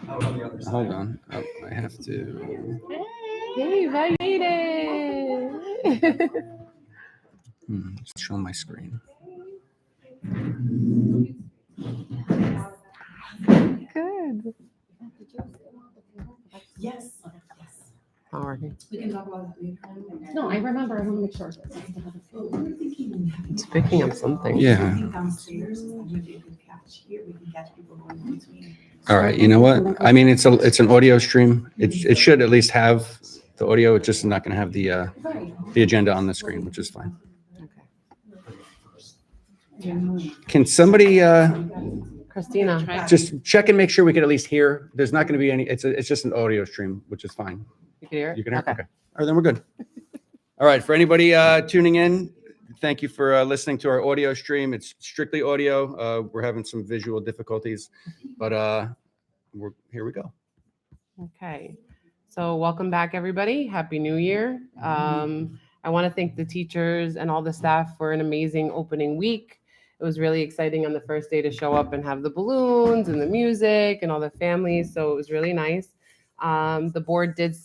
Hold on. I have to. Hey, I made it. Show my screen. Good. Yes. All right. We can talk about that later. No, I remember. I want to make sure. It's picking up something. Yeah. Downstairs, maybe you can catch here, we can catch people going in between. All right. You know what? I mean, it's an audio stream. It should at least have the audio. It's just not going to have the agenda on the screen, which is fine. Can somebody Christina. just check and make sure we can at least hear? There's not going to be any. It's just an audio stream, which is fine. You can hear it? You can hear? Okay. All right, then we're good. All right. For anybody tuning in, thank you for listening to our audio stream. It's strictly audio. We're having some visual difficulties, but here we go. Okay. So welcome back, everybody. Happy New Year. I want to thank the teachers and all the staff for an amazing opening week. It was really exciting on the first day to show up and have the balloons and the music and all the families. So it was really nice. The board did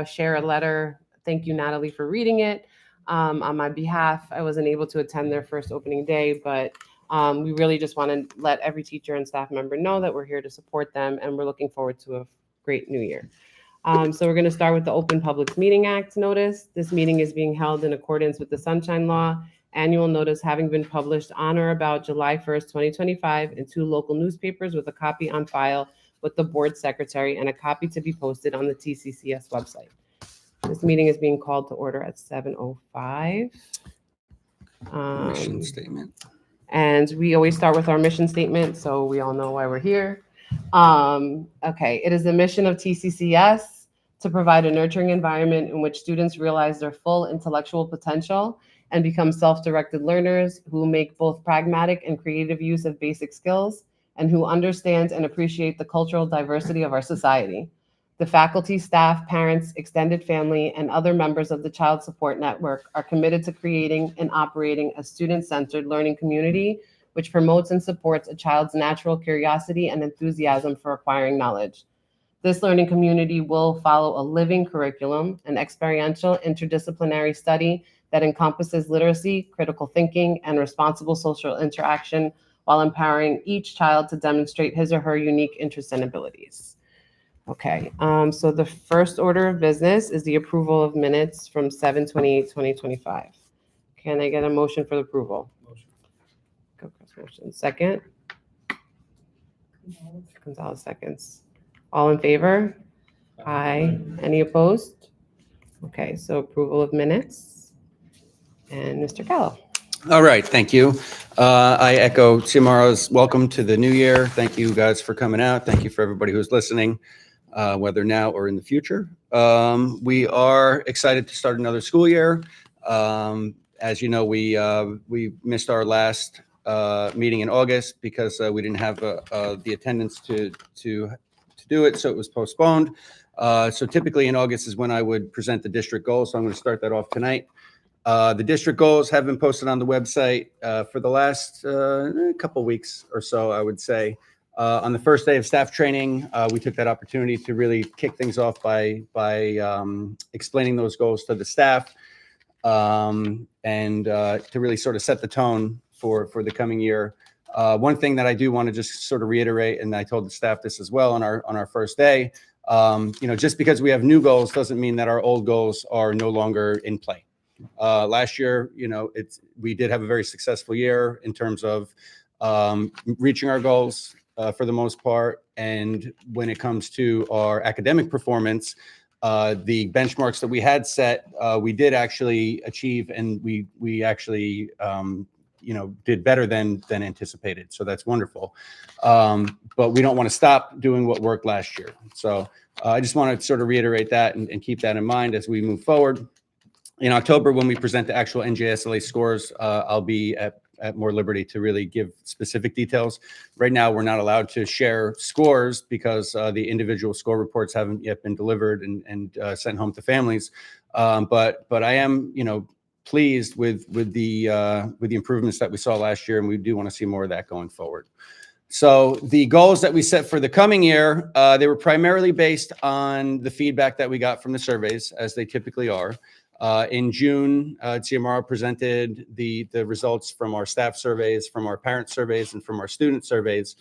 share a letter. Thank you, Natalie, for reading it. On my behalf, I wasn't able to attend their first opening day, but we really just want to let every teacher and staff member know that we're here to support them, and we're looking forward to a great new year. So we're going to start with the Open Public Meeting Act notice. This meeting is being held in accordance with the Sunshine Law. Annual notice having been published on or about July 1st, 2025 in 2 local newspapers with a copy on file with the board secretary and a copy to be posted on the TCCS website. This meeting is being called to order at 7:05. Mission statement. And we always start with our mission statement, so we all know why we're here. Okay, it is the mission of TCCS to provide a nurturing environment in which students realize their full intellectual potential and become self-directed learners who make both pragmatic and creative use of basic skills and who understand and appreciate the cultural diversity of our society. The faculty, staff, parents, extended family, and other members of the Child Support Network are committed to creating and operating a student-centered learning community which promotes and supports a child's natural curiosity and enthusiasm for acquiring knowledge. This learning community will follow a living curriculum, an experiential interdisciplinary study that encompasses literacy, critical thinking, and responsible social interaction while empowering each child to demonstrate his or her unique interests and abilities. Okay, so the first order of business is the approval of minutes from 7/28/2025. Can I get a motion for the approval? Motion. Second? Gonzalez seconds. All in favor? Aye. Any opposed? Okay, so approval of minutes. And Mr. Callow. All right, thank you. I echo Xiomara's welcome to the new year. Thank you guys for coming out. Thank you for everybody who's listening, whether now or in the future. We are excited to start another school year. As you know, we missed our last meeting in August because we didn't have the attendance to do it, so it was postponed. So typically in August is when I would present the district goals, so I'm going to start that off tonight. The district goals have been posted on the website for the last couple weeks or so, I would say. On the first day of staff training, we took that opportunity to really kick things off by explaining those goals to the staff and to really sort of set the tone for the coming year. One thing that I do want to just sort of reiterate, and I told the staff this as well on our first day, just because we have new goals doesn't mean that our old goals are no longer in play. Last year, we did have a very successful year in terms of reaching our goals for the most part. And when it comes to our academic performance, the benchmarks that we had set, we did actually achieve, and we actually did better than anticipated. So that's wonderful. But we don't want to stop doing what worked last year. So I just want to sort of reiterate that and keep that in mind as we move forward. In October, when we present the actual NJSLA scores, I'll be at more liberty to really give specific details. Right now, we're not allowed to share scores because the individual score reports haven't yet been delivered and sent home to families. But I am, pleased with the improvements that we saw last year, and we do want to see more of that going forward. So the goals that we set for the coming year, they were primarily based on the feedback that we got from the surveys, as they typically are. In June, TMR presented the results from our staff surveys, from our parent surveys, and from our student surveys.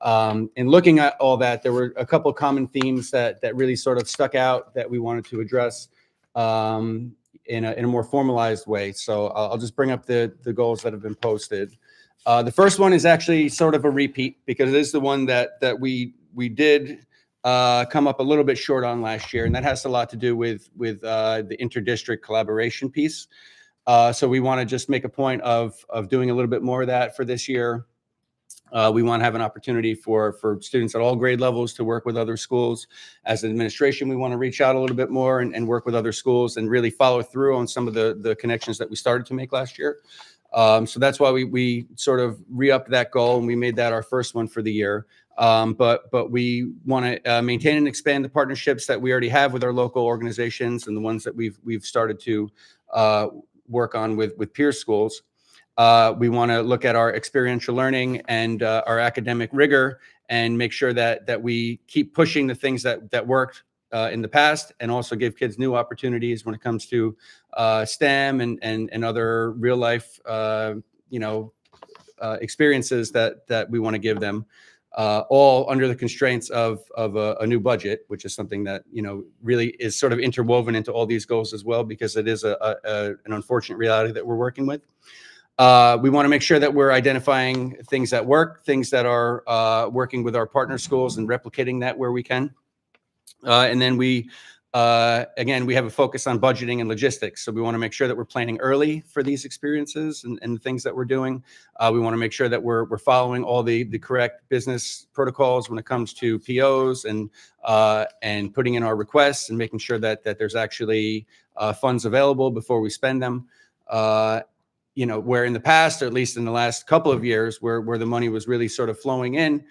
And looking at all that, there were a couple common themes that really sort of stuck out that we wanted to address in a more formalized way. So I'll just bring up the goals that have been posted. The first one is actually sort of a repeat because it is the one that we did come up a little bit short on last year, and that has a lot to do with the interdistrict collaboration piece. So we want to just make a point of doing a little bit more of that for this year. We want to have an opportunity for students at all grade levels to work with other schools. As an administration, we want to reach out a little bit more and work with other schools and really follow through on some of the connections that we started to make last year. So that's why we sort of re-upped that goal, and we made that our first one for the year. But we want to maintain and expand the partnerships that we already have with our local organizations and the ones that we've started to work on with peer schools. We want to look at our experiential learning and our academic rigor and make sure that we keep pushing the things that worked in the past, and also give kids new opportunities when it comes to STEM and other real life, experiences that we want to give them, all under the constraints of a new budget, which is something that really is sort of interwoven into all these goals as well, because it is an unfortunate reality that we're working with. We want to make sure that we're identifying things that work, things that are working with our partner schools and replicating that where we can. And then we have a focus on budgeting and logistics. So we want to make sure that we're planning early for these experiences and the things that we're doing. We want to make sure that we're following all the correct business protocols when it comes to POs and putting in our requests and making sure that there's actually funds available before we spend them. Where in the past, or at least in the last couple of years, where the money was really sort of flowing in,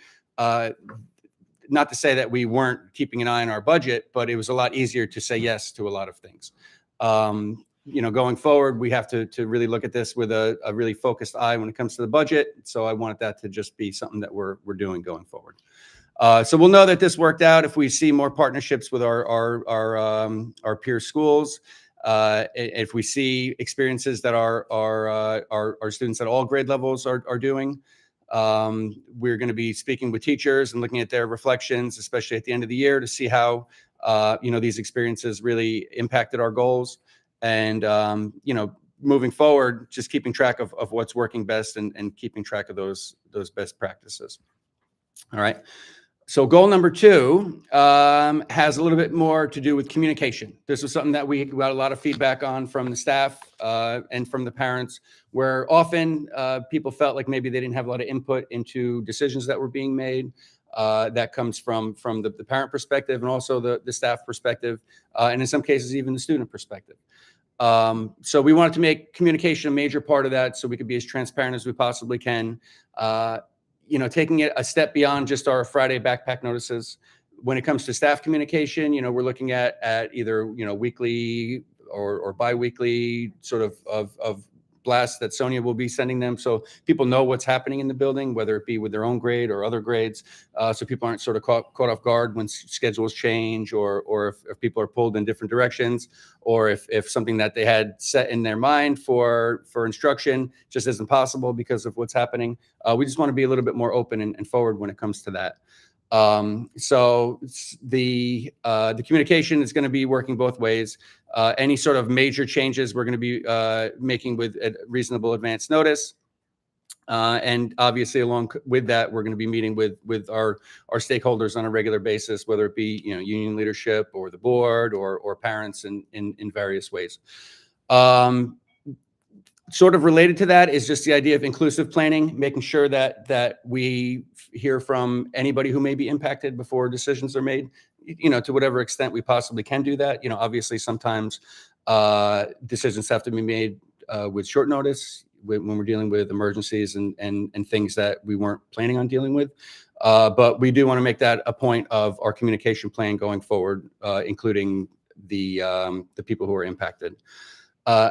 not to say that we weren't keeping an eye on our budget, but it was a lot easier to say yes to a lot of things. Going forward, we have to really look at this with a really focused eye when it comes to the budget. So I wanted that to just be something that we're doing going forward. So we'll know that this worked out if we see more partnerships with our peer schools. If we see experiences that our students at all grade levels are doing. We're going to be speaking with teachers and looking at their reflections, especially at the end of the year, to see how these experiences really impacted our goals. And moving forward, just keeping track of what's working best and keeping track of those best practices. All right. So goal number 2 has a little bit more to do with communication. This was something that we got a lot of feedback on from the staff and from the parents, where often people felt like maybe they didn't have a lot of input into decisions that were being made. That comes from the parent perspective and also the staff perspective, and in some cases, even the student perspective. So we wanted to make communication a major part of that so we could be as transparent as we possibly can. Taking it a step beyond just our Friday backpack notices. When it comes to staff communication, we're looking at either, weekly or biweekly sort of blasts that Sonia will be sending them. So people know what's happening in the building, whether it be with their own grade or other grades. So people aren't sort of caught off guard when schedules change or if people are pulled in different directions, or if something that they had set in their mind for instruction just isn't possible because of what's happening. We just want to be a little bit more open and forward when it comes to that. So the communication is going to be working both ways. Any sort of major changes we're going to be making with a reasonable advance notice. And obviously, along with that, we're going to be meeting with our stakeholders on a regular basis, whether it be union leadership or the board or parents in various ways. Sort of related to that is just the idea of inclusive planning, making sure that we hear from anybody who may be impacted before decisions are made, to whatever extent we possibly can do that. Obviously sometimes decisions have to be made with short notice when we're dealing with emergencies and things that we weren't planning on dealing with. But we do want to make that a point of our communication plan going forward, including the people who are impacted.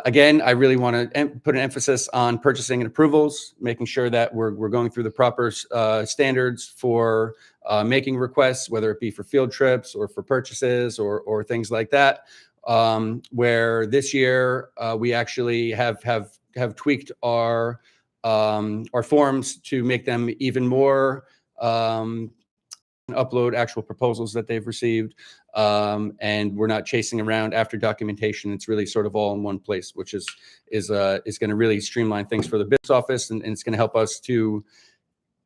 Again, I really want to put an emphasis on purchasing and approvals, making sure that we're going through the proper standards for making requests, whether it be for field trips or for purchases or things like that. Where this year we actually have tweaked our forms to make them even more upload actual proposals that they've received. And we're not chasing around after documentation. It's really sort of all in one place, which is going to really streamline things for the business office, and it's going to help us to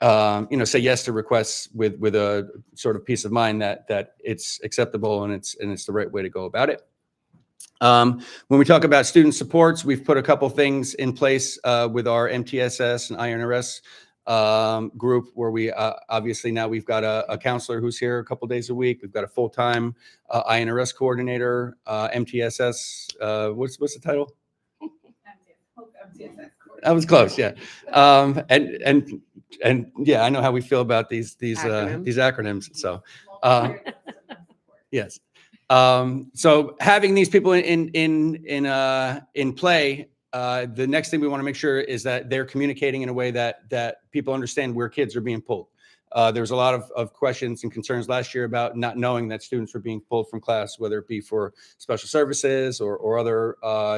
say yes to requests with a sort of peace of mind that it's acceptable and it's the right way to go about it. When we talk about student supports, we've put a couple things in place with our MTSS and INRS group, where we obviously now we've got a counselor who's here a couple days a week. We've got a full-time INRS coordinator, MTSS. What's the title? I was close, yeah. And yeah, I know how we feel about these acronyms. So yes. So having these people in play, the next thing we want to make sure is that they're communicating in a way that people understand where kids are being pulled. There was a lot of questions and concerns last year about not knowing that students were being pulled from class, whether it be for special services or other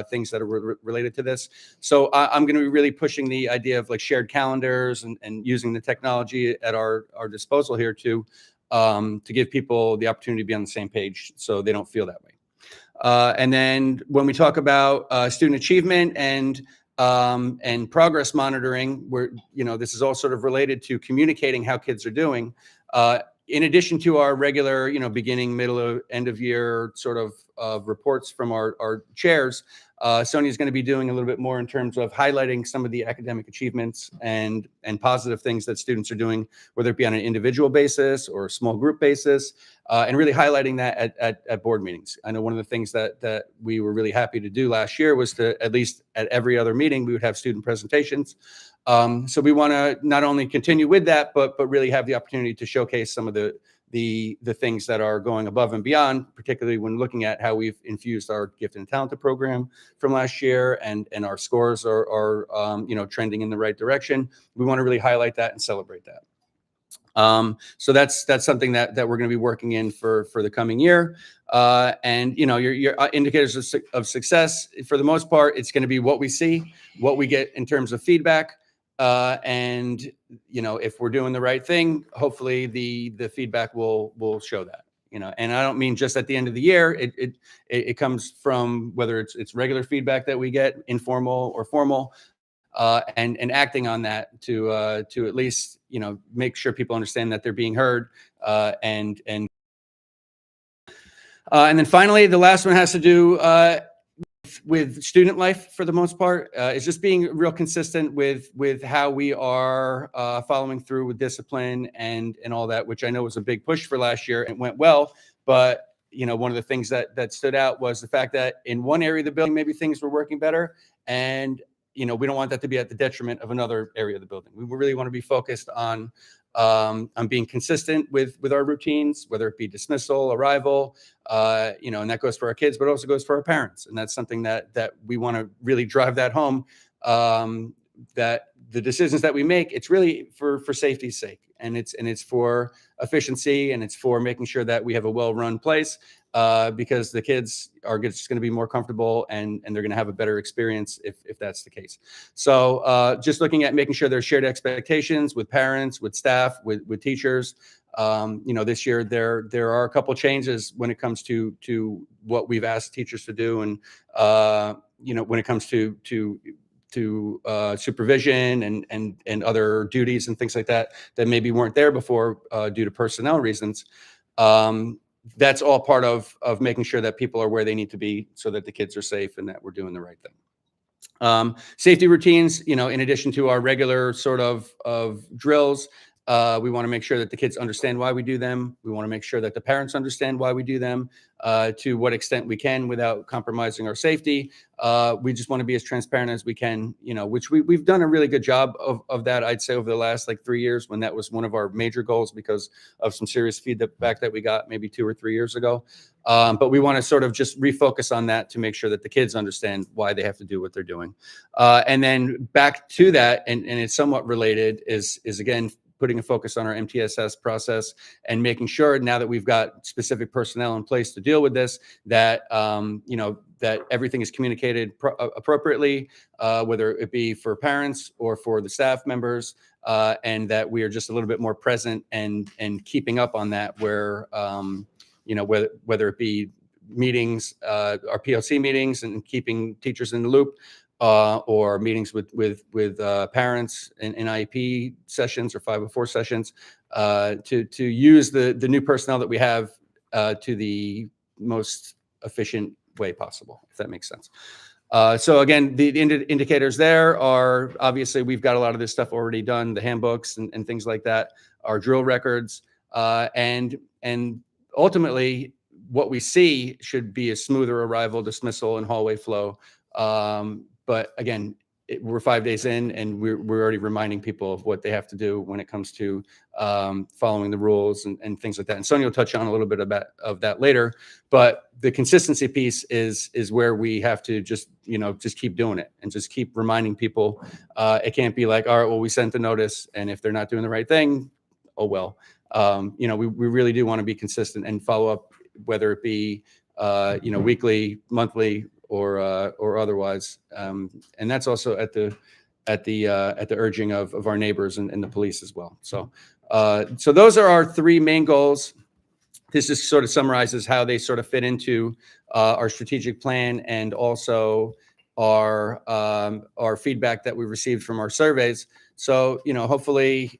things that are related to this. So I'm going to be really pushing the idea of like shared calendars and using the technology at our disposal here to give people the opportunity to be on the same page so they don't feel that way. And then when we talk about student achievement and progress monitoring, where, this is all sort of related to communicating how kids are doing. In addition to our regular, beginning, middle, end of year sort of reports from our chairs, Sonia is going to be doing a little bit more in terms of highlighting some of the academic achievements and positive things that students are doing, whether it be on an individual basis or a small group basis, and really highlighting that at board meetings. I know one of the things that we were really happy to do last year was to, at least at every other meeting, we would have student presentations. So we want to not only continue with that, but really have the opportunity to showcase some of the things that are going above and beyond, particularly when looking at how we've infused our gifted and talented program from last year, and our scores are trending in the right direction. We want to really highlight that and celebrate that. So that's something that we're going to be working in for the coming year. And your indicators of success, for the most part, it's going to be what we see, what we get in terms of feedback. And if we're doing the right thing, hopefully the feedback will show that. And I don't mean just at the end of the year. It comes from whether it's regular feedback that we get, informal or formal, and acting on that to at least make sure people understand that they're being heard, and then finally, the last one has to do with student life. For the most part, it's just being real consistent with how we are following through with discipline and all that, which I know was a big push for last year and went well. But one of the things that stood out was the fact that in one area of the building, maybe things were working better, and we don't want that to be at the detriment of another area of the building. We really want to be focused on being consistent with our routines, whether it be dismissal, arrival, and that goes for our kids, but also goes for our parents. And that's something that we want to really drive that home, that the decisions that we make, it's really for safety's sake, and it's for efficiency, and it's for making sure that we have a well-run place, because the kids are just going to be more comfortable, and they're going to have a better experience if that's the case. So just looking at making sure there's shared expectations with parents, with staff, with teachers. This year there are a couple changes when it comes to what we've asked teachers to do, and when it comes to supervision and other duties and things like that maybe weren't there before due to personnel reasons. That's all part of making sure that people are where they need to be so that the kids are safe and that we're doing the right thing. Safety routines, in addition to our regular sort of drills, We want to make sure that the kids understand why we do them. We want to make sure that the parents understand why we do them to what extent we can without compromising our safety. We just want to be as transparent as we can, which we've done a really good job of that, I'd say, over the last 3 years, when that was one of our major goals because of some serious feedback that we got maybe 2 or 3 years ago. But we want to sort of just refocus on that to make sure that the kids understand why they have to do what they're doing. And then back to that, and it's somewhat related, is again, putting a focus on our MTSS process and making sure, now that we've got specific personnel in place to deal with this, that that everything is communicated appropriately, whether it be for parents or for the staff members, and that we are just a little bit more present and keeping up on that, where whether it be meetings, our PLC meetings, and keeping teachers in the loop, or meetings with parents in IEP sessions or 504 sessions, to use the new personnel that we have to the most efficient way possible, if that makes sense. So again, the indicators there are, obviously, we've got a lot of this stuff already done, the handbooks and things like that, our drill records, and ultimately what we see should be a smoother arrival, dismissal, and hallway flow. But again, we're 5 days in, and we're already reminding people of what they have to do when it comes to following the rules and things like that. And Sonia will touch on a little bit of that later. But the consistency piece is where we have to just keep doing it and just keep reminding people. It can't be like, all right, well, we sent the notice, and if they're not doing the right thing, oh well. We really do want to be consistent and follow up, whether it be weekly, monthly, or otherwise, and that's also at the urging of our neighbors and the police as well. So those are our 3 main goals. This just sort of summarizes how they sort of fit into our strategic plan, and also our feedback that we received from our surveys. So hopefully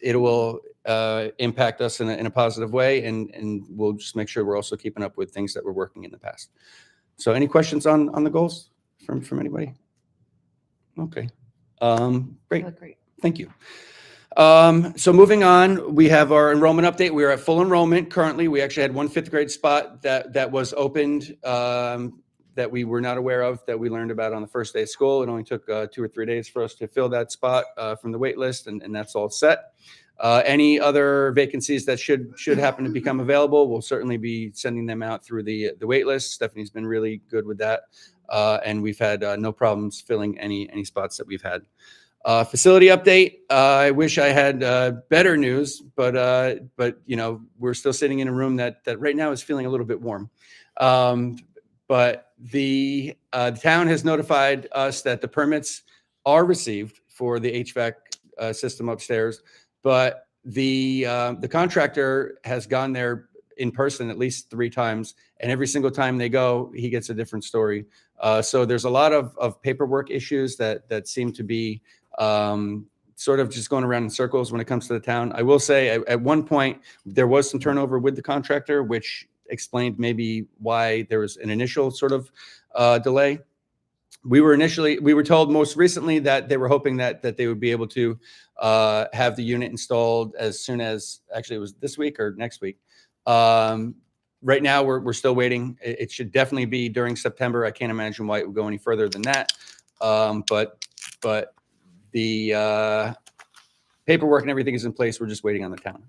it will impact us in a positive way, and we'll just make sure we're also keeping up with things that were working in the past. So any questions on the goals from anybody? Okay. Great. Great. Thank you. So moving on, we have our enrollment update. We are at full enrollment currently. We actually had one 5th grade spot that was opened, that we were not aware of, that we learned about on the first day of school. It only took 2 or 3 days for us to fill that spot from the wait list, and that's all set. Any other vacancies that should happen to become available, we'll certainly be sending them out through the wait list. Stephanie's been really good with that, and we've had no problems filling any spots that we've had. Facility update. I wish I had better news, but we're still sitting in a room that right now is feeling a little bit warm. But the town has notified us that the permits are received for the HVAC system upstairs. But the contractor has gone there in person at least 3 times, and every single time they go, he gets a different story. So there's a lot of paperwork issues that seem to be sort of just going around in circles when it comes to the town. I will say at one point there was some turnover with the contractor, which explained maybe why there was an initial sort of delay. We were told most recently that they were hoping that they would be able to have the unit installed as soon as, actually it was this week or next week. Right now we're still waiting. It should definitely be during September. I can't imagine why it would go any further than that. But the paperwork and everything is in place. We're just waiting on the town.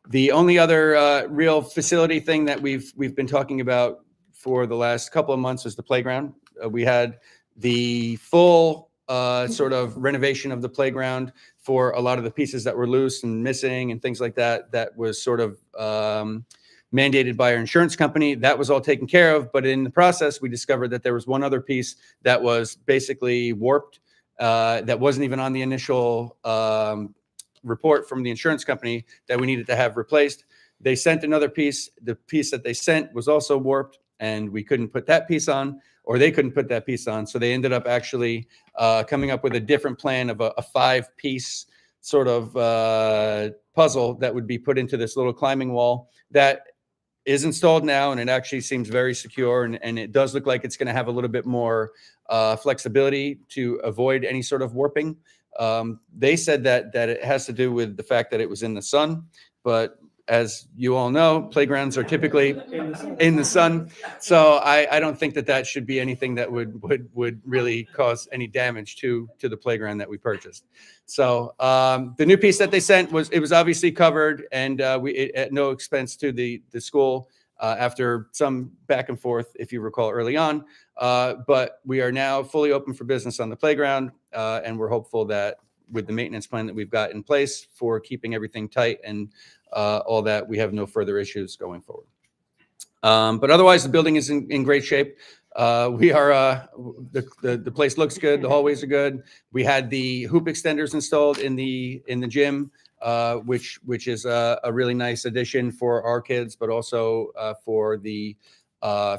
The only other real facility thing that we've been talking about for the last couple of months is the playground. We had the full sort of renovation of the playground for a lot of the pieces that were loose and missing and things like that. That was sort of mandated by our insurance company. That was all taken care of. But in the process, we discovered that there was one other piece that was basically warped, that wasn't even on the initial report from the insurance company, that we needed to have replaced. They sent another piece. The piece that they sent was also warped, and we couldn't put that piece on, or they couldn't put that piece on. So they ended up actually coming up with a different plan of a 5-piece sort of puzzle that would be put into this little climbing wall that is installed now, and it actually seems very secure, and it does look like it's going to have a little bit more flexibility to avoid any sort of warping. They said that it has to do with the fact that it was in the sun, but as you all know, playgrounds are typically in the sun. So I don't think that should be anything that would really cause any damage to the playground that we purchased. So the new piece that they sent was obviously covered, and at no expense to the school after some back and forth, if you recall, early on. But we are now fully open for business on the playground, and we're hopeful that with the maintenance plan that we've got in place for keeping everything tight and all that, we have no further issues going forward. But otherwise, the building is in great shape. We are the place looks good. The hallways are good. We had the hoop extenders installed in the gym, which is a really nice addition for our kids, but also for the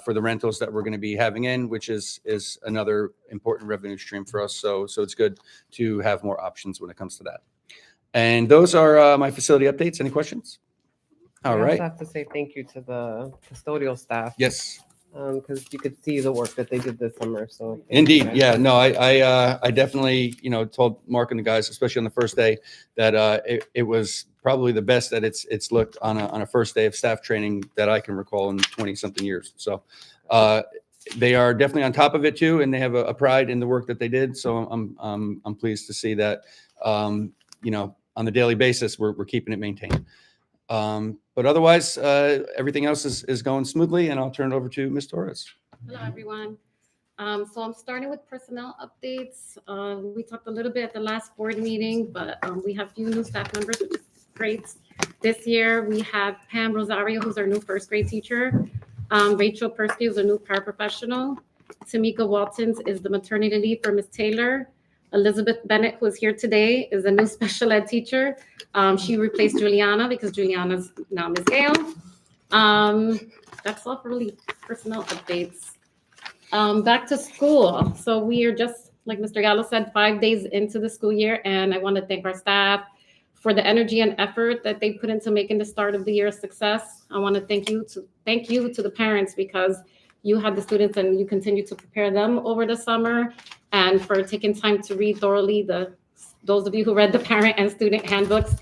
rentals that we're going to be having in, which is another important revenue stream for us. So it's good to have more options when it comes to that. And those are my facility updates. Any questions? All I right. also have to say thank you to the custodial staff. Yes. Because you could see the work that they did this summer. So thank you Indeed. guys. Yeah. No, I definitely, told Mark and the guys, especially on the first day, that it was probably the best that it's looked on a first day of staff training that I can recall in 20 something years. So they are definitely on top of it too, and they have a pride in the work that they did. So I'm pleased to see that on the daily basis we're keeping it maintained. But otherwise, everything else is going smoothly, and I'll turn it over to Ms. Torres. Hello, everyone. So I'm starting with personnel updates. We talked a little bit at the last board meeting, but we have a few new staff members, which is great. This year, we have Pam Rosario, who's our new first grade teacher. Rachel Persky is a new paraprofessional. Tamika Waltons is the maternity leave for Ms. Taylor. Elizabeth Bennett, who is here today, is a new special ed teacher. She replaced Juliana because Juliana's now Ms. Gale. That's all for really personnel updates. Back to school. So we are just, like Mr. Gallo said, 5 days into the school year, and I want to thank our staff for the energy and effort that they put into making the start of the year a success. I want to thank you to the parents, because you had the students and you continue to prepare them over the summer, and for taking time to read thoroughly those of you who read the parent and student handbooks.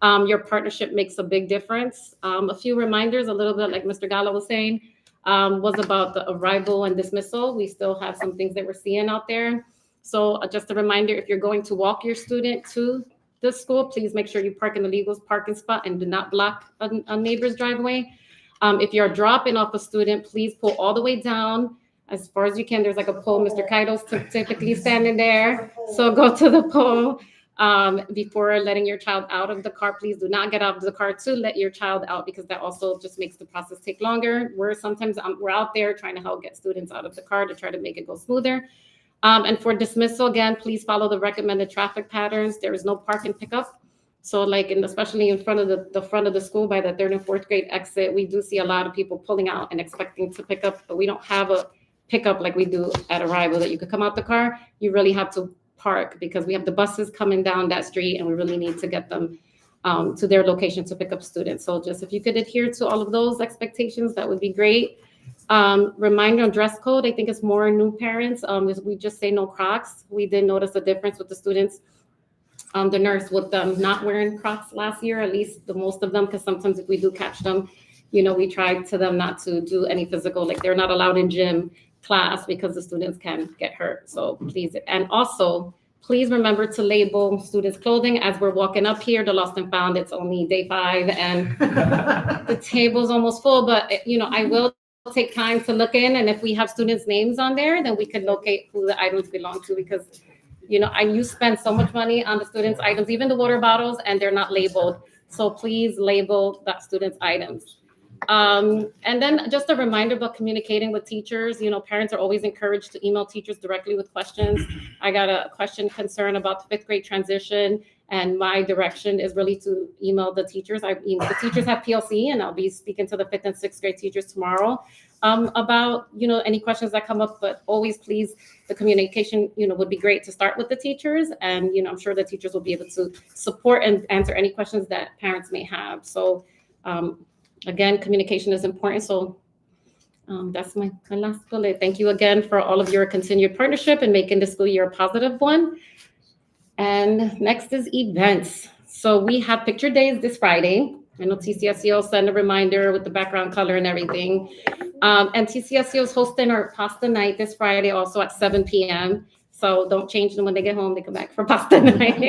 Your partnership makes a big difference. A few reminders, a little bit like Mr. Gallo was saying, was about the arrival and dismissal. We still have some things that we're seeing out there. So just a reminder, if you're going to walk your student to the school, please make sure you park in the legal parking spot and do not block a neighbor's driveway. If you're dropping off a student, please pull all the way down as far as you can. There's like a pole. Mr. Kaido's typically standing there. So go to the pole before letting your child out of the car. Please do not get out of the car to let your child out, because that also just makes the process take longer. We're out there trying to help get students out of the car to try to make it go smoother. And for dismissal, again, please follow the recommended traffic patterns. There is no park and pickup. So especially in front of the front of the school by the 3rd and 4th grade exit, we do see a lot of people pulling out and expecting to pick up, but we don't have a pickup like we do at arrival that you could come out the car. You really have to park, because we have the buses coming down that street and we really need to get them to their location to pick up students. So just if you could adhere to all of those expectations, that would be great. Reminder on dress code, I think it's more new parents. We just say no Crocs. We did notice a difference with the students. The nurse with them not wearing Crocs last year, at least the most of them, because sometimes if we do catch them, we tried to them not to do any physical, like they're not allowed in gym class because the students can get hurt. So please, and also please remember to label students' clothing as we're walking up here. The lost and found, it's only day 5 and the table's almost full, but I will take time to look in, and if we have students' names on there, then we can locate who the items belong to, because you spend so much money on the students' items, even the water bottles, and they're not labeled. So please label that student's items. And then just a reminder about communicating with teachers. Parents are always encouraged to email teachers directly with questions. I got a concern about the 5th grade transition, and my direction is really to email the teachers. The teachers have PLC, and I'll be speaking to the 5th and 6th grade teachers tomorrow about any questions that come up. But always, please, the communication would be great to start with the teachers, and I'm sure the teachers will be able to support and answer any questions that parents may have. So again, communication is important. So that's my last bullet. Thank you again for all of your continued partnership and making the school year a positive one. And next is events. So we have picture days this Friday. I know TCSC will send a reminder with the background color and everything. And TCSC is hosting our pasta night this Friday also at 7 p.m. So don't change them when they get home. They come back for pasta night.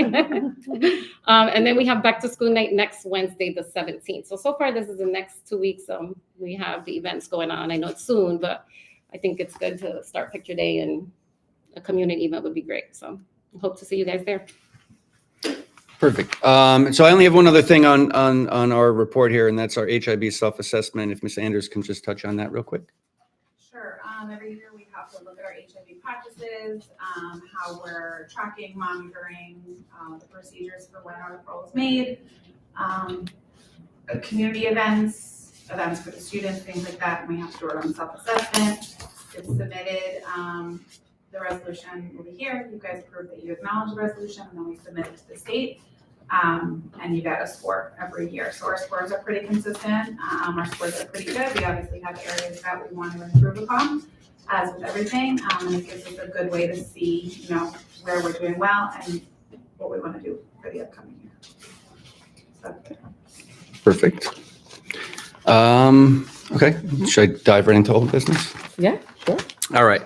And then we have back to school night next Wednesday, the 17th. So far, this is the next 2 weeks. We have the events going on. I know it's soon, but I think it's good to start picture day, and a community event would be great. So hope to see you guys there. Perfect. So I only have one other thing on our report here, and that's our HIB self-assessment. If Ms. Anders can just touch on that real quick. Sure. Every year we have to look at our HIV practices, how we're tracking, monitoring the procedures for when our referral is made, community events for the students, things like that. And we have to do our own self-assessment. It's submitted. The resolution will be here. You guys approve that you acknowledge the resolution, and then we submit it to the state. And you get a score every year. So our scores are pretty consistent. Our scores are pretty good. We obviously have areas that we want to improve upon, as with everything. And it gives us a good way to see, where we're doing well and what we want to do for the upcoming year. So. Perfect. Okay. Should I dive right into old business? Yeah, sure. All right.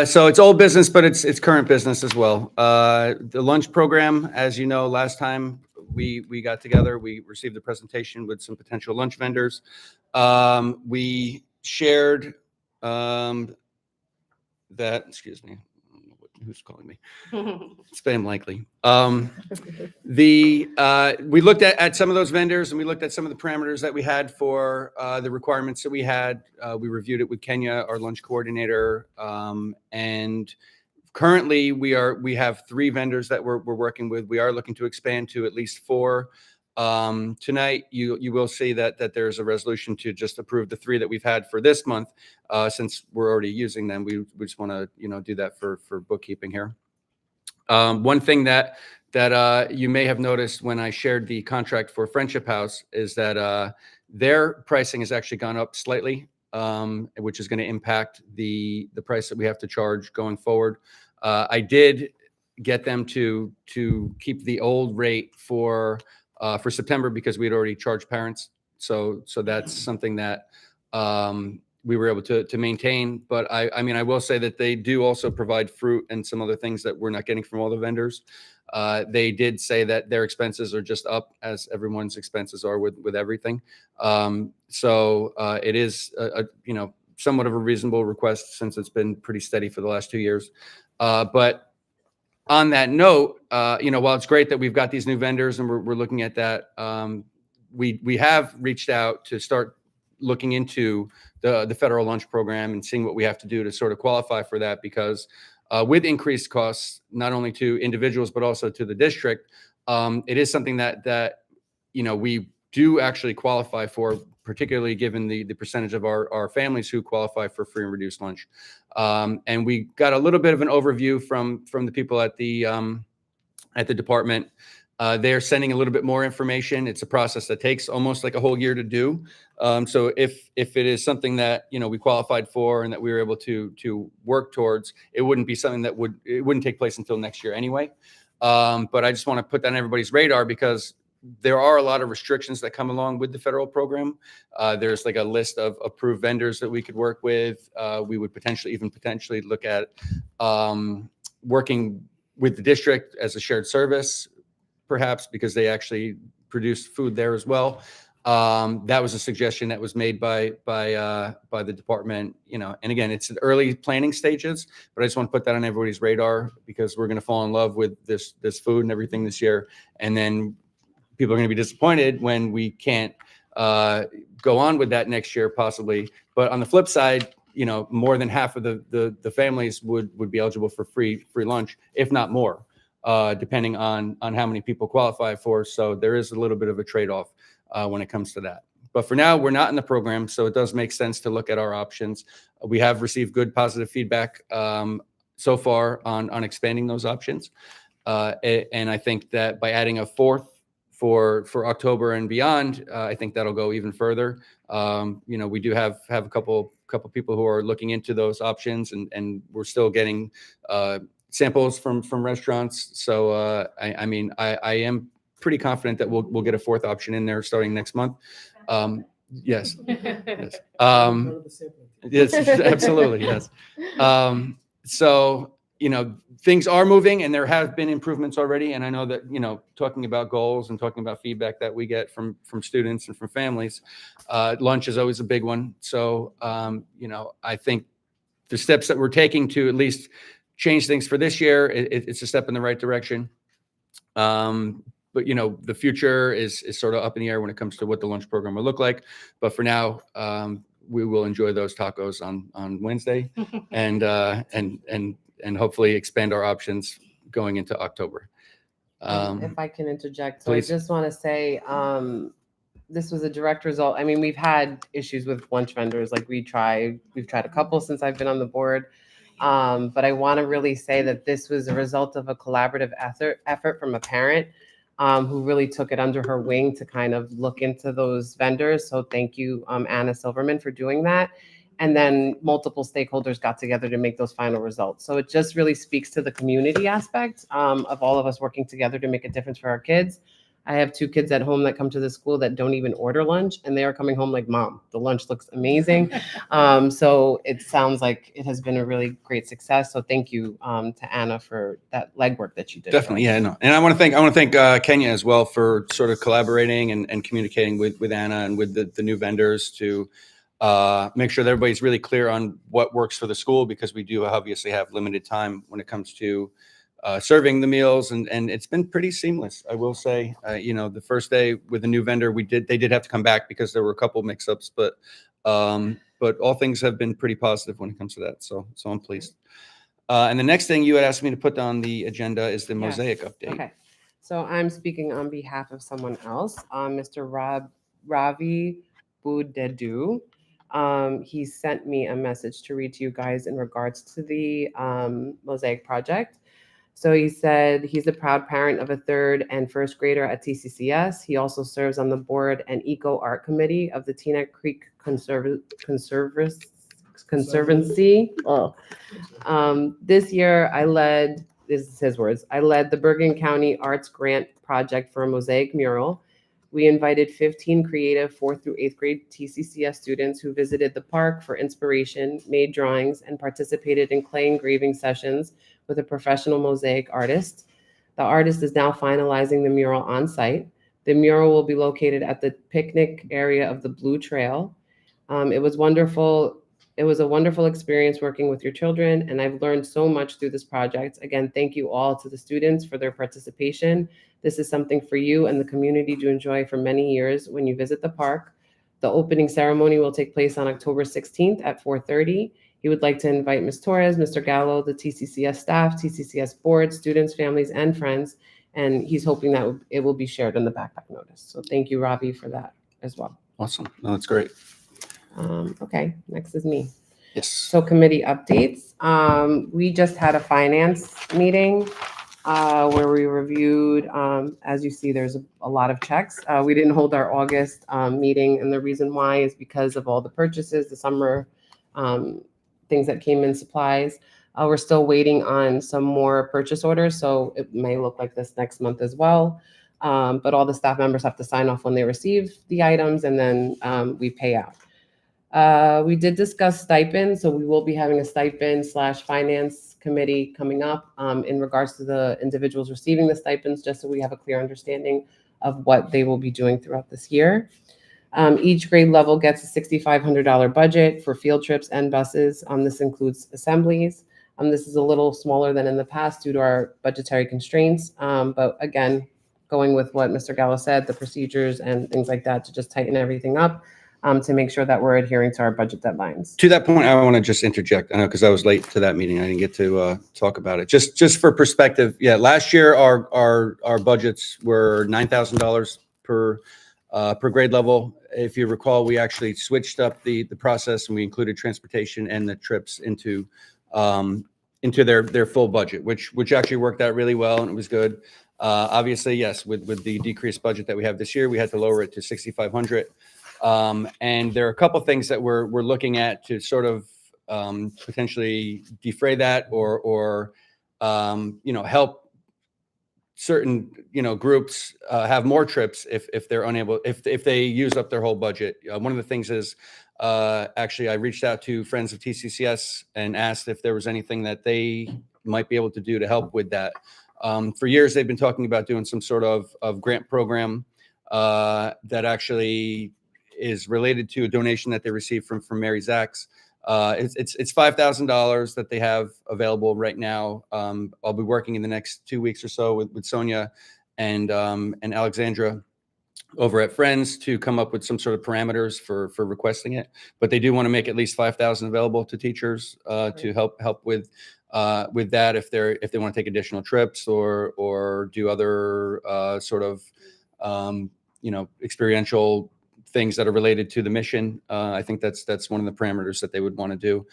So it's old business, but it's current business as well. The lunch program, as you know, last time we got together, we received a presentation with some potential lunch vendors. We shared that, excuse me, who's calling me? Spam likely. We looked at some of those vendors, and we looked at some of the parameters that we had for the requirements that we had. We reviewed it with Kenya, our lunch coordinator, and currently we have 3 vendors that we're working with. We are looking to expand to at least 4. Tonight, you will see that there's a resolution to just approve the 3 that we've had for this month, since we're already using them. We just want to do that for bookkeeping here. One thing that you may have noticed when I shared the contract for Friendship House is that their pricing has actually gone up slightly, which is going to impact the price that we have to charge going forward. I did get them to keep the old rate for September because we had already charged parents. So that's something that we were able to maintain. But I mean, I will say that they do also provide fruit and some other things that we're not getting from all the vendors. They did say that their expenses are just up, as everyone's expenses are with everything. So it is somewhat of a reasonable request, since it's been pretty steady for the last 2 years. But on that note, while it's great that we've got these new vendors and we're looking at that, we have reached out to start looking into the federal lunch program and seeing what we have to do to sort of qualify for that, because with increased costs, not only to individuals, but also to the district, it is something that we do actually qualify for, particularly given the percentage of our families who qualify for free and reduced lunch. And we got a little bit of an overview from the people at the department. They're sending a little bit more information. It's a process that takes almost like a whole year to do. So if it is something that we qualified for and that we were able to work towards, it wouldn't be something that wouldn't take place until next year anyway. But I just want to put that on everybody's radar, because there are a lot of restrictions that come along with the federal program. There's like a list of approved vendors that we could work with. We would potentially look at working with the district as a shared service, perhaps, because they actually produce food there as well. That was a suggestion that was made by the department, and again, it's in early planning stages, but I just want to put that on everybody's radar, because we're going to fall in love with this food and everything this year. And then people are going to be disappointed when we can't go on with that next year, possibly. But on the flip side, more than half of the families would be eligible for free lunch, if not more, depending on how many people qualify for. So there is a little bit of a trade-off when it comes to that. But for now, we're not in the program, so it does make sense to look at our options. We have received good, positive feedback so far on expanding those options. And I think that by adding a 4th for October and beyond, I think that'll go even further. We do have a couple people who are looking into those options, and we're still getting samples from restaurants. So I mean, I am pretty confident that we'll get a fourth option in there starting next month. Yes. Yes. Yes, absolutely. Yes. So, you know, things are moving and there have been improvements already. And I know that, you know, talking about goals and talking about feedback that we get from students and from families, lunch is always a big one. So, you know, I think the steps that we're taking to at least change things for this year, it's a step in the right direction. But you know, the future is sort of up in the air when it comes to what the lunch program will look like. But for now, we will enjoy those tacos on Wednesday, and hopefully expand our options going into October. If I can interject, so please. I just want to say, this was a direct result. I mean, we've had issues with lunch vendors. Like we've tried a couple since I've been on the board. But I want to really say that this was a result of a collaborative effort from a parent who really took it under her wing to kind of look into those vendors. So thank you, Anna Silverman, for doing that. And then multiple stakeholders got together to make those final results. So it just really speaks to the community aspect of all of us working together to make a difference for our kids. I have 2 kids at home that come to the school that don't even order lunch, and they are coming home like, Mom, the lunch looks amazing. So it sounds like it has been a really great success. So thank you to Anna for that legwork that you did. Definitely, yeah, no. And I want to thank Kenya as well for sort of collaborating and communicating with Anna and with the new vendors to make sure that everybody's really clear on what works for the school, because we do obviously have limited time when it comes to serving the meals, and it's been pretty seamless. I will say, you know, the first day with a new vendor, they did have to come back because there were a couple mix-ups, but all things have been pretty positive when it comes to that. So I'm pleased. And the next thing you had asked me to put on the agenda is the Yes. Mosaic update. Okay, so I'm speaking on behalf of someone else, Mr. Ravi Budedu. He sent me a message to read to you guys in regards to the Mosaic project. So he said he's a proud parent of a 3rd and 1st grader at TCCS. He also serves on the board and Eco Art Committee of the Teaneck Creek Conservancy. Oh. This year this is his words, I led the Bergen County Arts Grant Project for a mosaic mural. We invited 15 creative 4th through 8th grade TCCS students who visited the park for inspiration, made drawings, and participated in clay engraving sessions with a professional mosaic artist. The artist is now finalizing the mural on site. The mural will be located at the picnic area of the Blue Trail. It was wonderful. It was a wonderful experience working with your children, and I've learned so much through this project. Again, thank you all to the students for their participation. This is something for you and the community to enjoy for many years when you visit the park. The opening ceremony will take place on October 16th at 4:30. He would like to invite Ms. Torres, Mr. Gallo, the TCCS staff, TCCS board, students, families, and friends, and he's hoping that it will be shared in the backpack notice. So thank you, Ravi, for that as well. Awesome. No, that's great. Okay, next is me. Yes. So committee updates. We just had a finance meeting where we reviewed, as you see, there's a lot of checks. We didn't hold our August meeting, and the reason why is because of all the purchases, the summer things that came in, supplies. We're still waiting on some more purchase orders, so it may look like this next month as well. But all the staff members have to sign off when they receive the items, and then we pay out. We did discuss stipends, so we will be having a stipend/finance committee coming up in regards to the individuals receiving the stipends, just so we have a clear understanding of what they will be doing throughout this year. Each grade level gets a $6,500 budget for field trips and buses. This includes assemblies. This is a little smaller than in the past due to our budgetary constraints, but again, going with what Mr. Gallo said, the procedures and things like that to just tighten everything up. To make sure that we're adhering to our budget deadlines. To that point, I want to just interject. I know because I was late to that meeting, I didn't get to talk about it. Just for perspective, yeah, last year our budgets were $9,000 per grade level. If you recall, we actually switched up the process and we included transportation and the trips into their full budget, which actually worked out really well and it was good. Obviously, yes, with the decreased budget that we have this year, we had to lower it to $6,500. And there are a couple of things that we're looking at to sort of potentially defray that or help certain, groups have more trips if they're unable, if they use up their whole budget. One of the things is, actually, I reached out to friends of TCCS and asked if there was anything that they might be able to do to help with that. For years, they've been talking about doing some sort of grant program that actually is related to a donation that they received from Mary Zach's. It's $5,000 that they have available right now. I'll be working in the next 2 weeks or so with Sonia and Alexandra over at Friends to come up with some sort of parameters for requesting it. But they do want to make at least 5,000 available to teachers to help with that if they want to take additional trips or do other sort of experiential things that are related to the mission. I think that's one of the parameters that they would want to do.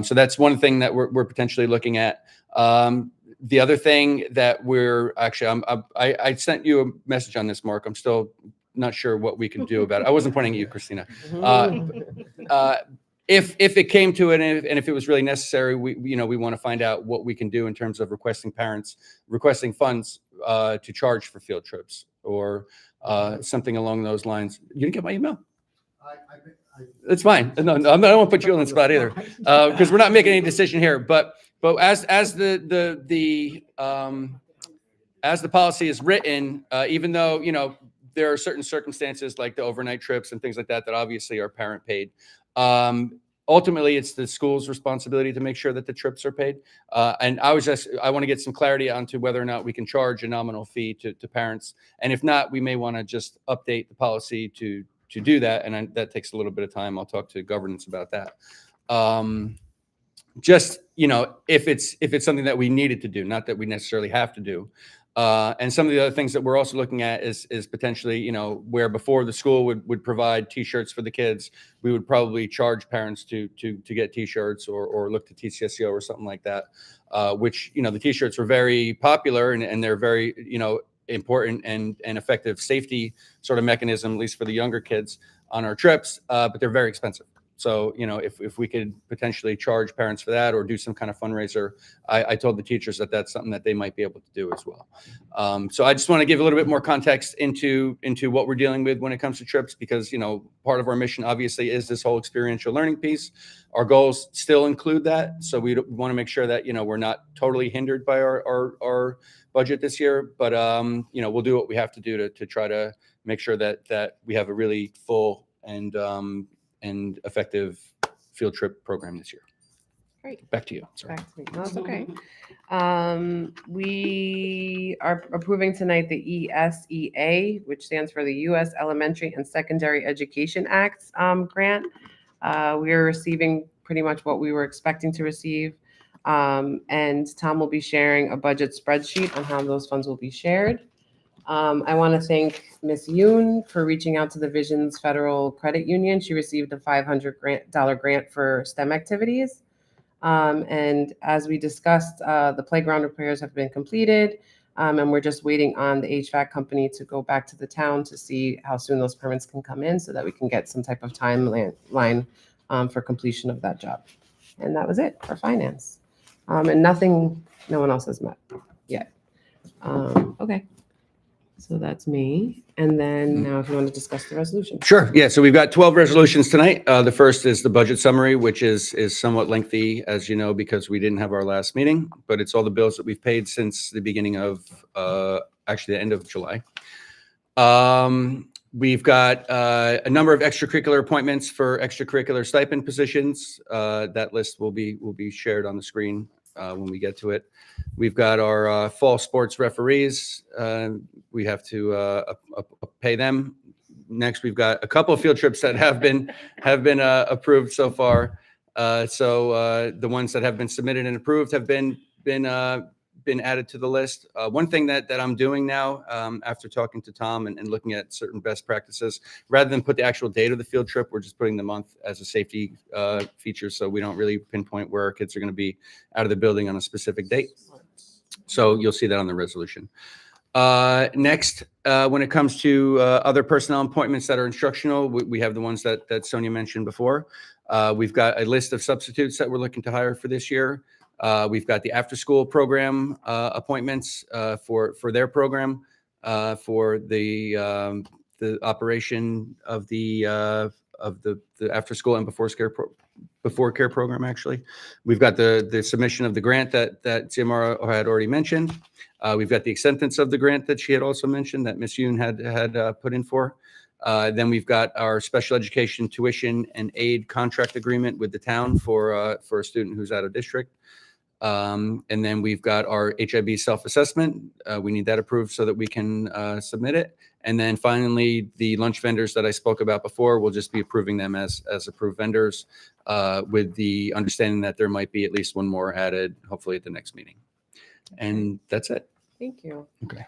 So that's one thing that we're potentially looking at. The other thing that we're actually, I sent you a message on this, Mark. I'm still not sure what we can do about it. I wasn't pointing at you, Christina. If it came to it, and if it was really necessary, we want to find out what we can do in terms of requesting funds to charge for field trips or something along those lines. You didn't get my email? It's fine. No, I don't want to put you on the spot either, because we're not making any decision here. But as the policy is written, even though there are certain circumstances like the overnight trips and things like that obviously are parent paid. Ultimately, it's the school's responsibility to make sure that the trips are paid. And I want to get some clarity onto whether or not we can charge a nominal fee to parents. And if not, we may want to just update the policy to do that. And that takes a little bit of time. I'll talk to governance about that. If it's something that we needed to do, not that we necessarily have to do. And some of the other things that we're also looking at is potentially, where before the school would provide T-shirts for the kids, we would probably charge parents to get T-shirts or look to TCSO or something like that, which, the T-shirts were very popular and they're very, important and effective safety sort of mechanism, at least for the younger kids on our trips, but they're very expensive. So, if we could potentially charge parents for that or do some kind of fundraiser, I told the teachers that that's something that they might be able to do as well. So I just want to give a little bit more context into what we're dealing with when it comes to trips, because, part of our mission obviously is this whole experiential learning piece. Our goals still include that. So we want to make sure that, we're not totally hindered by our budget this year, but, we'll do what we have to do to try to make sure that we have a really full and effective field trip program this year. Great. Back to you. Sorry. Back to me. No, it's okay. We are approving tonight the ESEA, which stands for the U.S. Elementary and Secondary Education Act grant. We are receiving pretty much what we were expecting to receive. And Tom will be sharing a budget spreadsheet on how those funds will be shared. I want to thank Ms. Yoon for reaching out to the Visions Federal Credit Union. She received a $500 grant for STEM activities. And as we discussed, the playground repairs have been completed, and we're just waiting on the HVAC company to go back to the town to see how soon those permits can come in so that we can get some type of timeline for completion of that job. And that was it for finance. And no one else has met yet. Okay. So that's me. And then now if you want to discuss the resolution. Sure. Yeah. So we've got 12 resolutions tonight. The first is the budget summary, which is somewhat lengthy, as you know, because we didn't have our last meeting, but it's all the bills that we've paid since the beginning of, actually the end of July. We've got a number of extracurricular appointments for extracurricular stipend positions. That list will be shared on the screen when we get to it. We've got our fall sports referees. We have to pay them. Next, we've got a couple of field trips that have been approved so far. So the ones that have been submitted and approved have been added to the list. One thing that I'm doing now, after talking to Tom and looking at certain best practices, rather than put the actual date of the field trip, we're just putting the month as a safety feature, so we don't really pinpoint where our kids are going to be out of the building on a specific date. So you'll see that on the resolution. Next, when it comes to other personnel appointments that are instructional, we have the ones that Sonia mentioned before. We've got a list of substitutes that we're looking to hire for this year. We've got the after-school program appointments for their program, for the operation of the after-school and before care program. Actually, we've got the submission of the grant that Xiomara had already mentioned. We've got the acceptance of the grant that she had also mentioned that Ms. Yoon had put in for. Then we've got our special education tuition and aid contract agreement with the town for a student who's out of district. And then we've got our HIB self-assessment. We need that approved so that we can submit it. And then finally, the lunch vendors that I spoke about before, we'll just be approving them as approved vendors with the understanding that there might be at least one more added, hopefully at the next meeting. And that's it. Thank you. Okay.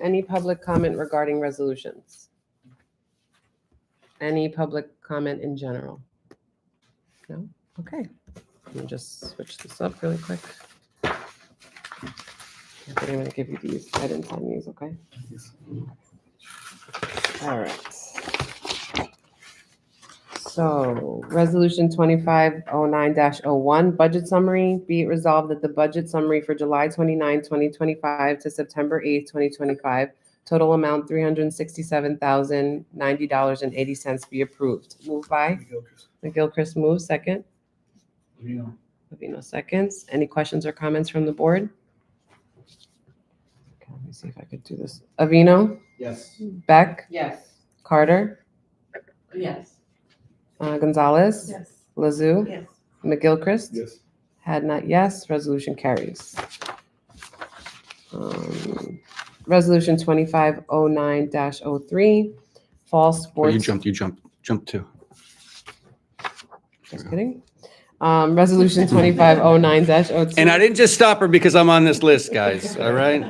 Any public comment regarding resolutions? Any public comment in general? No? Okay. Let me just switch this up really quick. I think I'm going to give you these. I didn't sign these, okay? All right. So, Resolution 2509-01, Budget Summary. Be it resolved that the budget summary for July 29, 2025 to September 8, 2025, total amount $367,090.80 be approved. Moved by McGilchrist moves, second. Avino seconds. Any questions or comments from the board? Okay, let me see if I could do this. Avino, Yes. Beck, Yes. Carter, Yes. Gonzalez, Yes. Lazoo, Yes. McGilchrist. Yes. Had not, yes. Resolution carries. Resolution 2509-03, fall Oh, sports. you jumped too. Just kidding. Resolution 2509-02. And I didn't just stop her because I'm on this list, guys. All right.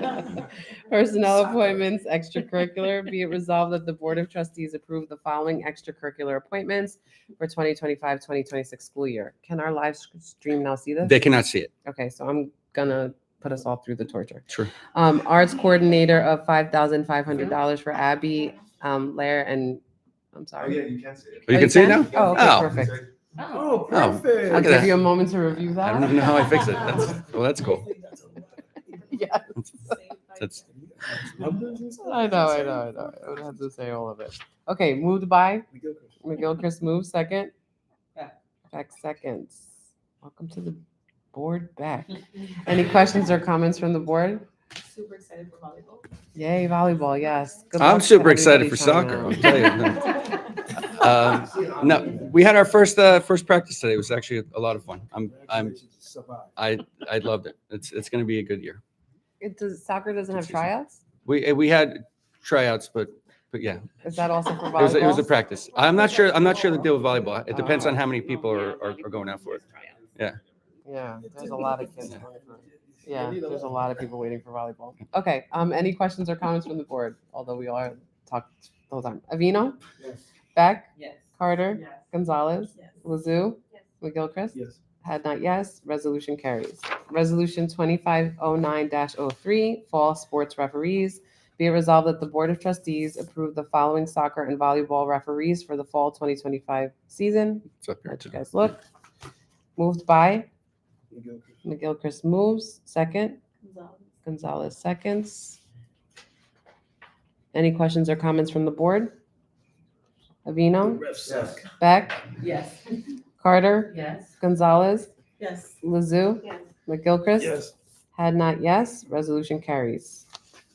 Personnel appointments, extracurricular. Be it resolved that the Board of Trustees approve the following extracurricular appointments for 2025-2026 school year. Can our live stream now see this? They cannot see it. Okay, so I'm gonna put us all through the torture. Sure. Arts coordinator of $5,500 for Abby, Lair, and I'm Oh, sorry. yeah, you can see it. Oh, you can see it now? Oh, okay, Oh. perfect. Oh, Oh, perfect. I'll Look at give that. you a moment to review that. I don't even know how I fix it. That's cool. Yeah, That's I know. I would have to say all of it. Okay, moved by McGilchrist moves, second. Beck seconds. Welcome to the board, Beck. Any questions or comments from the board? Super excited for volleyball. Yay, volleyball, yes. Good I'm luck to super excited for everybody soccer. I'll trying tell you. No, we had our first practice today. It was actually a lot of fun. I loved it. It's going to be a good year. Soccer doesn't have tryouts? We had tryouts, but yeah, Is that also for volleyball? it was a practice. I'm not sure the deal with volleyball. It depends on how many people are going out for it. Yeah, there's a lot of kids. Yeah, there's a lot of people waiting for volleyball. Okay, any questions or comments from the board? Although we all talked the whole time. Avino, Yes. Beck, Yes. Carter, Yes. Gonzalez, Yes. Lazoo, Yes. McGilchrist. Yes. Had not, yes. Resolution carries. Resolution 2509-03, fall sports referees. Be it resolved that the Board of Trustees approve the following soccer and volleyball referees for the fall 2025 season. It's up here Let you too. guys look. Moved by McGilchrist moves, second. Gonzalez seconds. Any questions or comments from the board? Avino, Yes. Beck, Yes. Carter, Yes. Gonzalez, Yes. Lazoo, Yes. McGilchrist. Yes. Had not, yes. Resolution carries.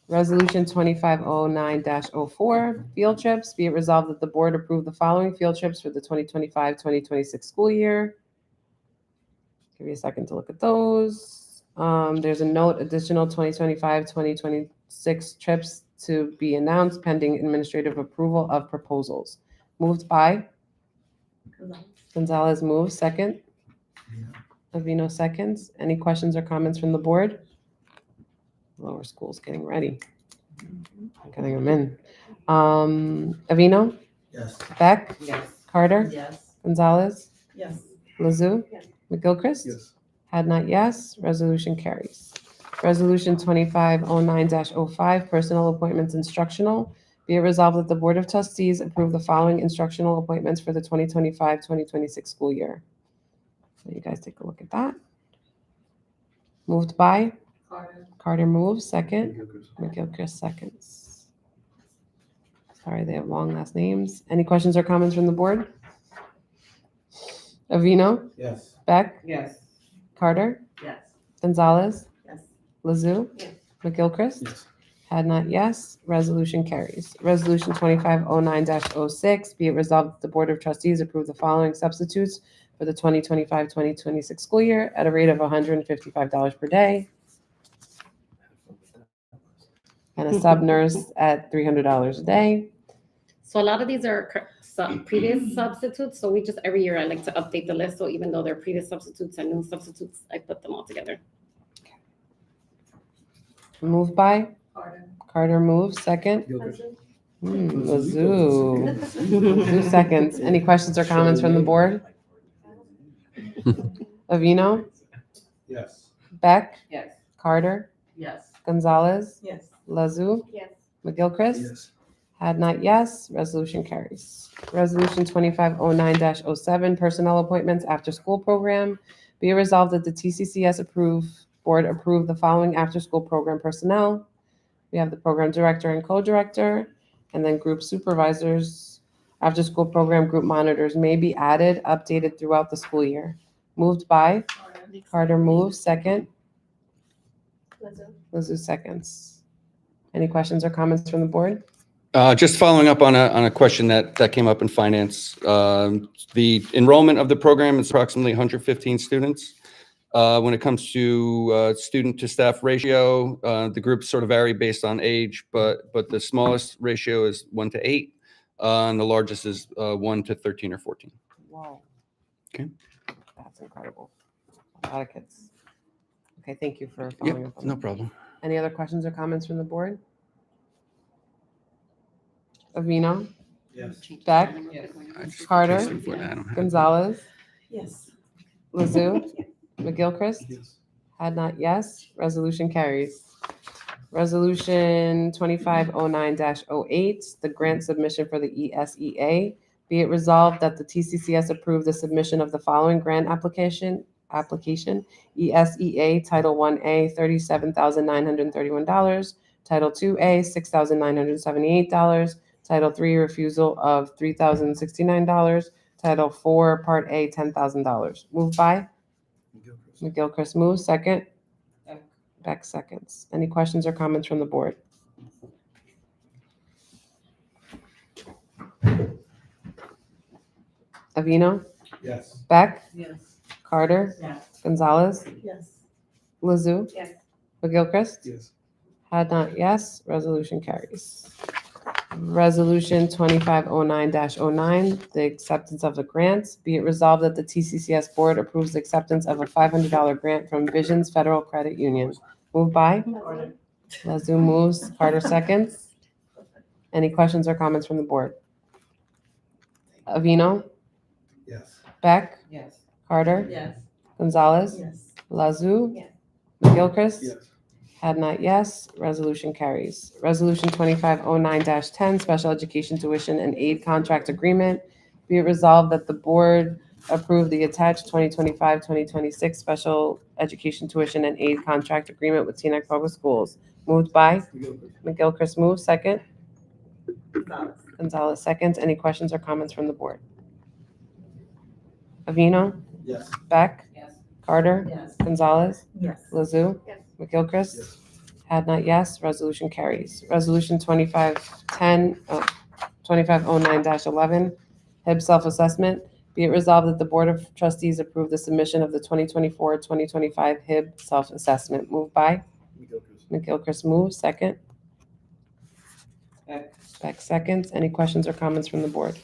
Resolution 2509-04, field trips. Be it resolved that the board approve the following field trips for the 2025-2026 school year. Give you a second to look at those. There's a note, additional 2025-2026 trips to be announced pending administrative approval of proposals. Moved by Gonzalez moves, second. Avino seconds. Any questions or comments from the board? Lower school's getting ready. Getting them in. Avino, Yes. Beck, Yes. Carter, Yes. Gonzalez, Yes. Lazoo, Yes. McGilchrist. Yes. Had not, yes. Resolution carries. Resolution 2509-05, personnel appointments instructional. Be it resolved that the Board of Trustees approve the following instructional appointments for the 2025-2026 school year. So you guys take a look at that. Moved by Carter. Carter moves, second. McGilchrist seconds. Sorry, they have long last names. Any questions or comments from the board? Avino, Yes. Beck, Yes. Carter, Yes. Gonzalez, Yes. Lazoo, Yes. McGilchrist. Yes. Had not, yes. Resolution carries. Resolution 2509-06, be it resolved that the Board of Trustees approve the following substitutes for the 2025-2026 school year at a rate of $155 per day and a sub nurse at $300 a day. So a lot of these are previous substitutes, so we just, every year I like to update the list, so even though they're previous substitutes and new substitutes, I put them all together. Moved by Carter. Carter moves, second. Lazoo. Lazoo. Lazoo seconds. Any questions or comments from the board? Avino, Yes. Beck, Yes. Carter, Yes. Gonzalez, Yes. Lazoo, Yes. McGilchrist. Yes. Had not, yes. Resolution carries. Resolution 2509-07, personnel appointments after school program. Be it resolved that the TCCS board approve the following after school program personnel. We have the program director and co-director, and then group supervisors. After school program group monitors may be added, updated throughout the school year. Moved by Carter moves, second. Lazoo. Lazoo seconds. Any questions or comments from the board? Just following up on a question that came up in finance. The enrollment of the program is approximately 115 students. When it comes to student to staff ratio, the groups sort of vary based on age, but the smallest ratio is 1-8, and the largest is 1-13 or 14. Wow. Okay. That's incredible. A lot of kids. Okay, thank you for following Yep, up on no that. problem. Any other questions or comments from the board? Avino, Yes. Beck, Carter, I don't have- Gonzalez, Yes. Lazoo, McGilchrist. Yes. Had not, yes. Resolution carries. Resolution 2509-08, the grant submission for the ESEA. Be it resolved that the TCCS approve the submission of the following grant application, ESEA Title 1A, $37,931, Title 2A, $6,978, Title 3 refusal of $3,069, Title 4 Part A, $10,000. Moved by McGilchrist moves, second. Beck seconds. Any questions or comments from the board? Avino, Yes. Beck, Yes. Carter, Yes. Gonzalez, Yes. Lazoo, Yes. McGilchrist. Yes. Had not, yes. Resolution carries. Resolution 2509-09, the acceptance of the grants. Be it resolved that the TCCS board approves the acceptance of a $500 grant from Visions Federal Credit Union. Moved by Carter. Lazoo moves, Carter seconds. Any questions or comments from the board? Avino, Yes. Beck, Yes. Carter, Yes. Gonzalez, Yes. Lazoo, Yes. McGilchrist. Yes. Had not, yes. Resolution carries. Resolution 2509-10, special education tuition and aid contract agreement. Be it resolved that the board approve the attached 2025-2026 special education tuition and aid contract agreement with Teaneck Public Schools. Moved by McGilchrist moves, second. Gonzalez. Gonzalez seconds. Any questions or comments from the board? Avino, Yes. Beck, Yes. Carter, Yes. Gonzalez, Yes. Lazoo, Yes. McGilchrist. Yes. Had not, yes. Resolution carries. Resolution 2509-11, HIB self-assessment. Be it resolved that the Board of Trustees approve the submission of the 2024-2025 HIB self-assessment. Moved by McGilchrist moves, second. Beck. Beck seconds. Any questions or comments from the board?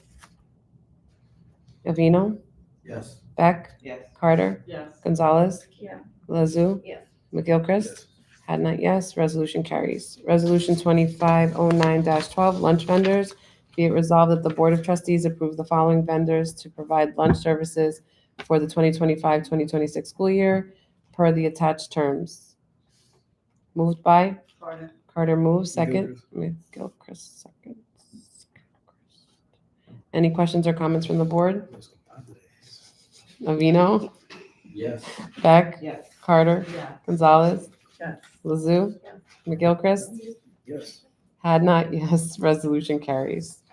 Avino, Yes. Beck, Yes. Carter, Yes. Gonzalez, Yeah. Lazoo, Yes. McGilchrist. Had not, yes. Resolution carries. Resolution 2509-12, lunch vendors. Be it resolved that the Board of Trustees approve the following vendors to provide lunch services for the 2025-2026 school year per the attached terms. Moved by Carter. Carter moves, second. McGilchrist seconds. Any questions or comments from the board? Avino, Yes. Beck, Yes. Carter, Yes. Gonzalez, Yes. Lazoo, Yes. McGilchrist, Yes. had not, yes, resolution carries.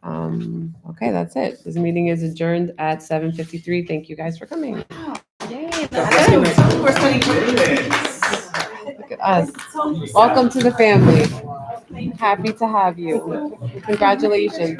Okay, that's it. This meeting is adjourned at 7:53. Thank you guys for coming. Yay, that's it. We're studying. Look at us. Welcome to the family. Happy to have you. Congratulations.